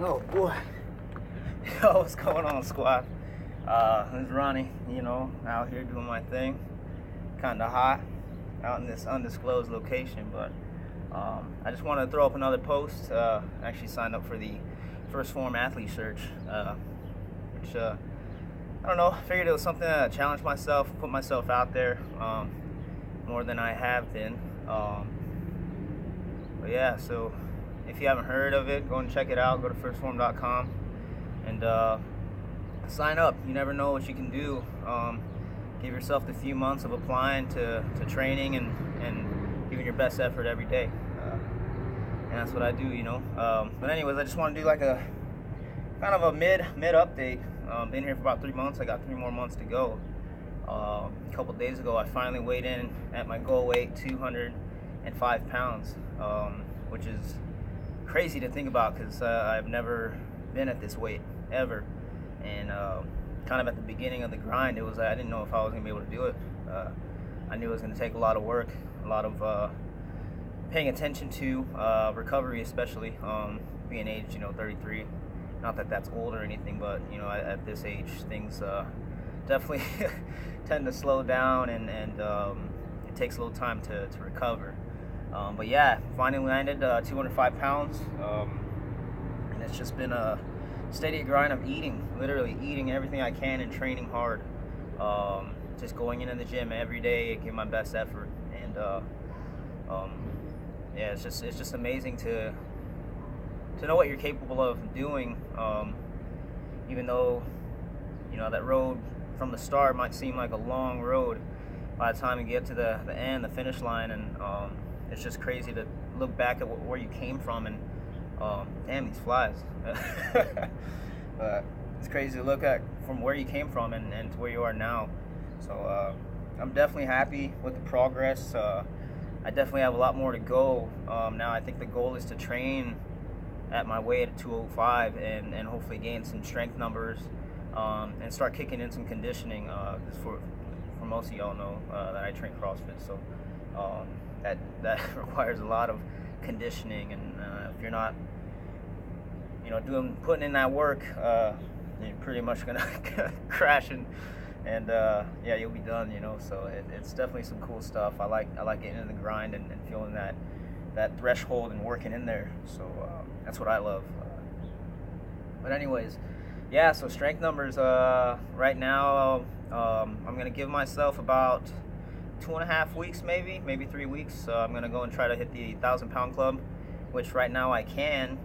Oh boy. Yo, what's going on, squad? This is Ronnie, out here doing my thing. Kinda hot out in this undisclosed location, but I just wanted to throw up another post. Actually signed up for the first Phorm athlete search, which I don't know, figured it was something to challenge myself, put myself out there more than I have been. But yeah, so if you haven't heard of it, go and check it out. Go to firstphorm.com and sign up. You never know what you can do. Give yourself the few months of applying to training and giving your best effort every day. And that's what I do, But anyways, I just want to do like a kind of a mid update. Been here for about 3 months. I got 3 more months to go. A couple days ago, I finally weighed in at my goal weight, 205 pounds, which is crazy to think about because I've never been at this weight ever. And kind of at the beginning of the grind, I didn't know if I was gonna be able to do it. I knew it was gonna take a lot of work, a lot of paying attention to recovery, especially being aged 33. Not that that's old or anything, but at this age things definitely tend to slow down, and it takes a little time to recover. But yeah, finally landed 205 pounds, and it's just been a steady grind of literally eating everything I can and training hard. Just going into the gym every day, giving my best effort, and yeah, it's just amazing to know what you're capable of doing. Even though that road from the start might seem like a long road, by the time you get to the end, the finish line, and it's just crazy to look back at where you came from, and damn, these flies. It's crazy to look at from where you came from and to where you are now. So I'm definitely happy with the progress. I definitely have a lot more to go. Now I think the goal is to train at my weight at 205 and hopefully gain some strength numbers and start kicking in some conditioning. For most of y'all know that I train CrossFit, so that requires a lot of conditioning, and if you're not putting in that work, you're pretty much gonna crash and yeah, you'll be done. So it's definitely some cool stuff. I like getting in the grind and feeling that threshold and working in there. So that's what I love. But anyways, yeah, so strength numbers right now, I'm gonna give myself about 2.5 weeks, maybe 3 weeks. I'm gonna go and try to hit the 1,000-pound club, which right now I can.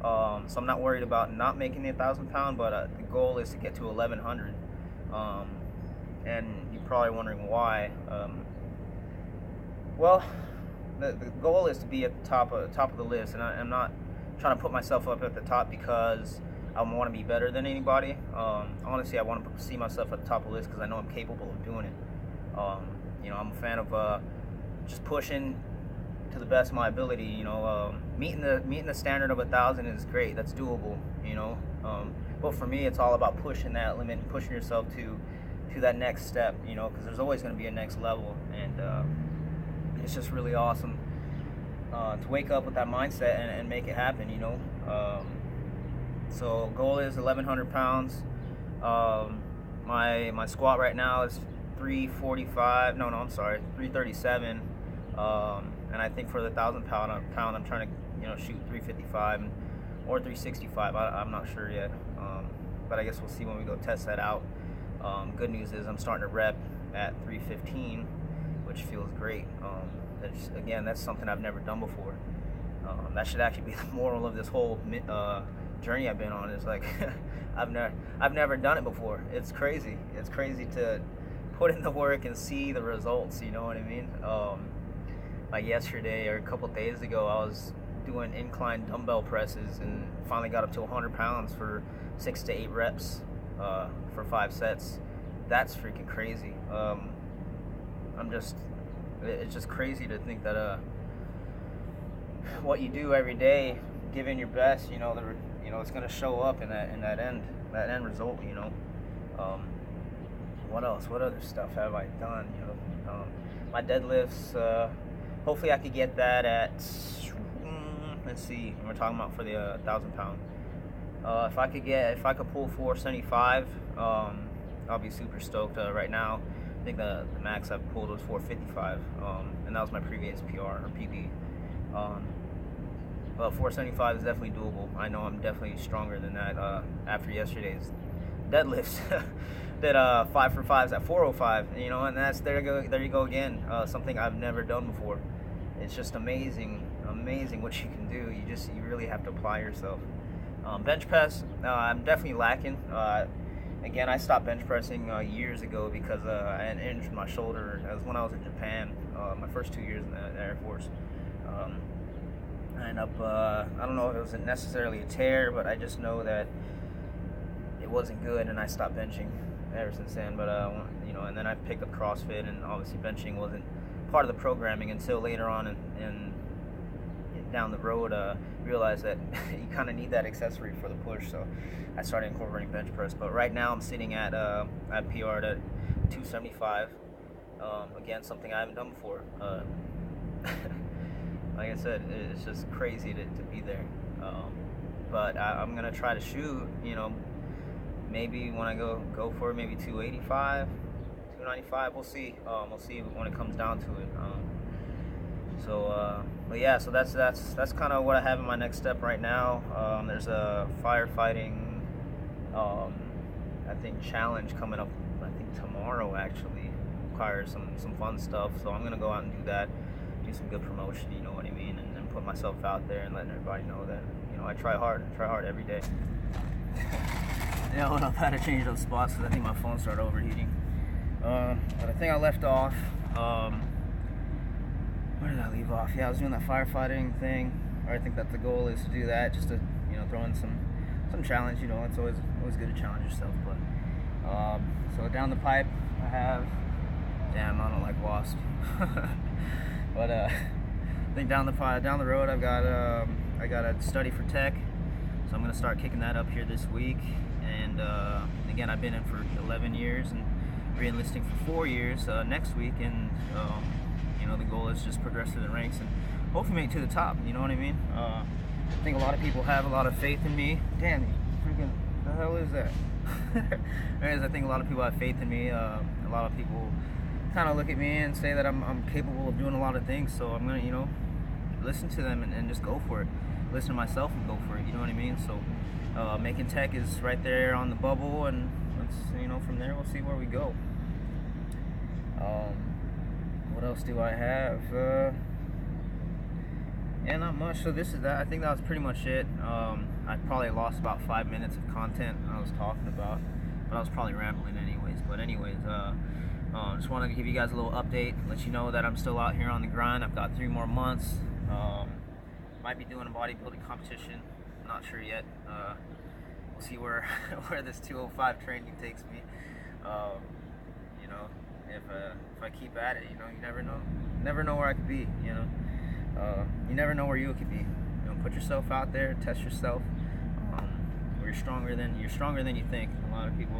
So I'm not worried about not making the 1,000-pound, but the goal is to get to 1,100. And you're probably wondering why. Well, the goal is to be at the top of the list, and I'm not trying to put myself up at the top because I want to be better than anybody. Honestly, I want to see myself at the top of the list because I know I'm capable of doing it. I'm a fan of just pushing to the best of my ability. Meeting the standard of 1,000 is great. That's doable. But for me, it's all about pushing that limit and pushing yourself to that next step. Because there's always going to be a next level, and it's just really awesome to wake up with that mindset and make it happen. So goal is 1,100 pounds. My squat right now is 345. No, I'm sorry, 337. And I think for the 1,000-pound, I'm trying to shoot 355 or 365. I'm not sure yet. But I guess we'll see when we go test that out. Good news is I'm starting to rep at 315, which feels great. That's something I've never done before. That should actually be the moral of this whole journey I've been on. Is like I've never done it before. It's crazy. It's crazy to put in the work and see the results. You know what I mean? Like yesterday or a couple days ago, I was doing incline dumbbell presses and finally got up to 100 pounds for 6 to 8 reps for 5 sets. That's freaking crazy. It's just crazy to think that what you do every day, giving your best, it's gonna show up in that end result. What else? What other stuff have I done? My deadlifts. Hopefully, I could get that at. Let's see. We're talking about for the 1,000-pound. If I could pull 475, I'll be super stoked. Right now, I think the max I've pulled was 455, and that was my previous PR or PB. But 475 is definitely doable. I know I'm definitely stronger than that after yesterday's deadlifts. Did 5 for 5s at 405, you know, and there you go again. Something I've never done before. It's just amazing what you can do. You really have to apply yourself. Bench press, I'm definitely lacking. Again, I stopped bench pressing years ago because I had injured my shoulder. That was when I was in Japan, my first 2 years in the Air Force. I ended up, I don't know if it was necessarily a tear, but I just know that it wasn't good, and I stopped benching ever since then. But you know, and then I picked up CrossFit, and obviously benching wasn't part of the programming until later on in down the road. Realized that you kind of need that accessory for the push, so I started incorporating bench press. But right now I'm sitting at PR'd at 275. Again, something I haven't done before. Like I said, it's just crazy to be there. But I'm gonna try to shoot, you know, maybe when I go for it, maybe 285, 295. We'll see. We'll see when it comes down to it. But yeah, so that's kind of what I have in my next step right now. There's a firefighting, I think, challenge coming up. I think tomorrow actually requires some fun stuff. So I'm gonna go out and do that, do some good promotion. You know what I mean, and put myself out there and letting everybody know that, you know, I try hard every day. Yeah, well, I've had to change those spots because I think my phone started overheating. But I think I left off. Where did I leave off? Yeah, I was doing that firefighting thing. Or I think that the goal is to do that, just to, you know, throw in some challenge. You know, it's always good to challenge yourself. But so down the pipe, I have. Damn, I don't like wasps. But I think down the road, I got a study for tech. So I'm gonna start kicking that up here this week. And again, I've been in for 11 years and re-enlisting for 4 years next week. And you know, the goal is just progress through the ranks and hopefully make it to the top. You know what I mean? I think a lot of people have a lot of faith in me. Damn, freaking, the hell is that? Anyways, I think a lot of people have faith in me. A lot of people kind of look at me and say that I'm capable of doing a lot of things. So I'm gonna, you know, listen to them and just go for it. Listen to myself and go for it. You know what I mean? So making tech is right there on the bubble, and let's, you know, from there we'll see where we go. What else do I have? Yeah, not much. So this is that. I think that was pretty much it. I probably lost about 5 minutes of content I was talking about, but I was probably rambling anyways. But anyways, just wanted to give you guys a little update, let you know that I'm still out here on the grind. I've got 3 more months. Might be doing a bodybuilding competition. Not sure yet. We'll see where this 205 training takes me. You know, if I keep at it, you know, you never know where I could be. You know, you never know where you could be. You know, put yourself out there, test yourself. You're stronger than you think. A lot of people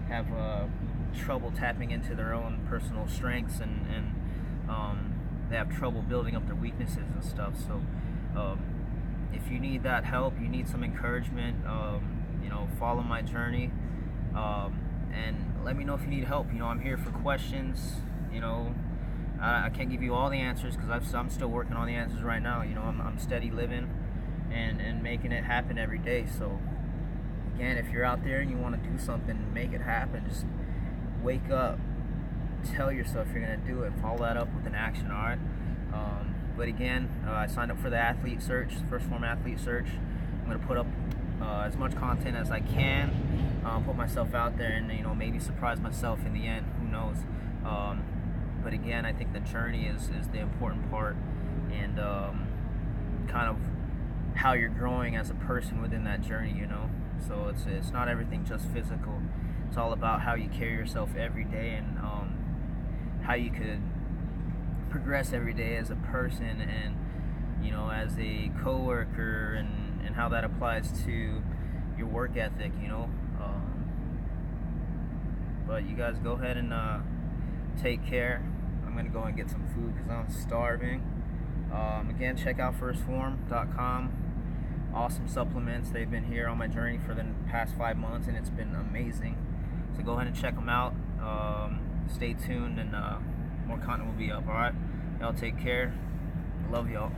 have trouble tapping into their own personal strengths, and they have trouble building up their weaknesses and stuff. So if you need that help, you need some encouragement, you know, follow my journey, and let me know if you need help. You know, I'm here for questions. You know, I can't give you all the answers because I'm still working on the answers right now. You know, I'm steady living and making it happen every day. So again, if you're out there and you want to do something, make it happen. Just wake up, tell yourself you're gonna do it, follow that up with an action. All right. But again, I signed up for the athlete search, first Phorm athlete search. I'm gonna put up as much content as I can, put myself out there, and, you know, maybe surprise myself in the end. Who knows? But again, I think the journey is the important part, and kind of how you're growing as a person within that journey. You know, so it's not everything just physical. It's all about how you carry yourself every day, and how you could progress every day as a person, and, you know, as a coworker, and how that applies to your work ethic. You know, but you guys go ahead and take care. I'm gonna go and get some food because I'm starving. Again, check out firstphorm.com. awesome supplements. They've been here on my journey for the past 5 months, and it's been amazing. So go ahead and check them out. Stay tuned, and more content will be up. All right, y'all take care. Love y'all.